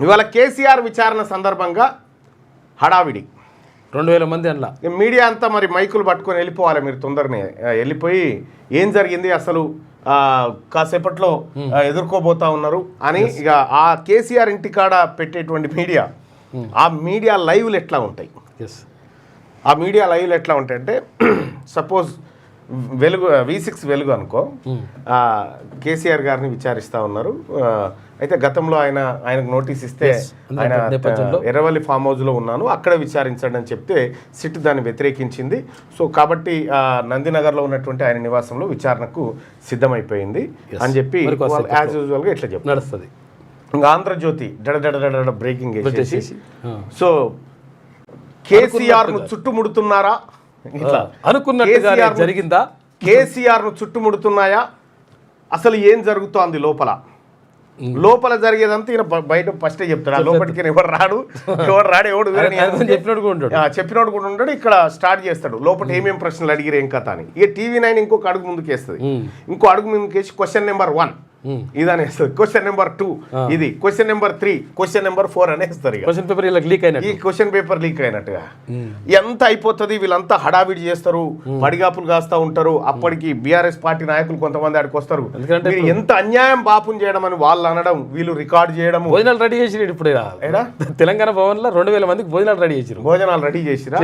ఇవాళ కేసీఆర్ విచారణ సందర్భంగా హడావిడి 2000 మంది అందులో మీడియా అంతా మరి మైకులు పట్టుకొని వెళ్ళిపోవాలి, మీరు తొందరనే వెళ్ళిపోయి ఏం జరిగింది అసలు కాసేపట్లో ఎదుర్కోబోతా ఉన్నారు అని. ఇక ఆ కేసీఆర్ ఇంటికాడ పెట్టేటువంటి మీడియా, ఆ మీడియా లైవ్లు ఎట్లా ఉంటాయి, ఆ మీడియా లైవ్లు ఎట్లా ఉంటాయి అంటే సపోజ్ వెలుగు V6 వెలుగు అనుకో, కేసీఆర్ గారిని విచారిస్తూ ఉన్నారు. అయితే గతంలో ఆయనకు నోటీస్ ఇస్తే ఆయన ఎర్రవల్లి ఫామ్ హౌస్లో ఉన్నాను అక్కడ విచారించండి అని చెప్తే సిట్ దాన్ని వ్యతిరేకించింది. సో కాబట్టి నందినగర్లో ఉన్నటువంటి ఆయన నివాసంలో విచారణకు సిద్ధమైపోయింది అని చెప్పి యాజ్ యూజువల్గా ఇట్లా చెప్పి నడుస్తుంది. ఇంకా ఆంధ్రజ్యోతి డడ బ్రేకింగ్ వేసేసి సో కేసీఆర్ను చుట్టుముడుతున్నారా, ఇట్లా అనుకున్నట్టుగా జరిగిందా, కేసీఆర్ను చుట్టుముడుతున్నాయా, అసలు ఏం జరుగుతోంది లోపల జరిగేదంతా ఈయన బయట ఫస్టే చెప్తాడు. లోపలికి ఎవరు రాడు ఎవడు చెప్పినోడు కూడా ఉంటాడు. ఇక్కడ స్టార్ట్ చేస్తాడు లోపల ఏమేమి ప్రశ్నలు అడిగిరు ఏం కథ అని. ఇక TV9 ఇంకొక అడుగు ముందుకు వేస్తుంది, ఇంకో అడుగు ముందుకేసి క్వశ్చన్ నెంబర్ 1 ఇదని వేస్తుంది, క్వశ్చన్ నెంబర్ 2 ఇది, క్వశ్చన్ నెంబర్ 3, క్వశ్చన్ నెంబర్ 4 అని వేస్తారు. ఈ క్వశ్చన్ పేపర్ లీక్ అయినట్టుగా ఎంత అయిపోతుంది. వీళ్ళంతా హడావిడి చేస్తారు, పడిగాపులు కాస్తా ఉంటారు. అప్పటికి బీఆర్ఎస్ పార్టీ నాయకులు కొంతమంది ఆడికి వస్తారు. ఎంత అన్యాయం పాపం చేయడం అని వాళ్ళు అనడం, వీళ్ళు రికార్డ్ చేయడం. భోజనాలు రెడీ చేసి ఇప్పుడు తెలంగాణ భవన్ లో 2000 మందికి భోజనాలు రెడీ చేసిరా.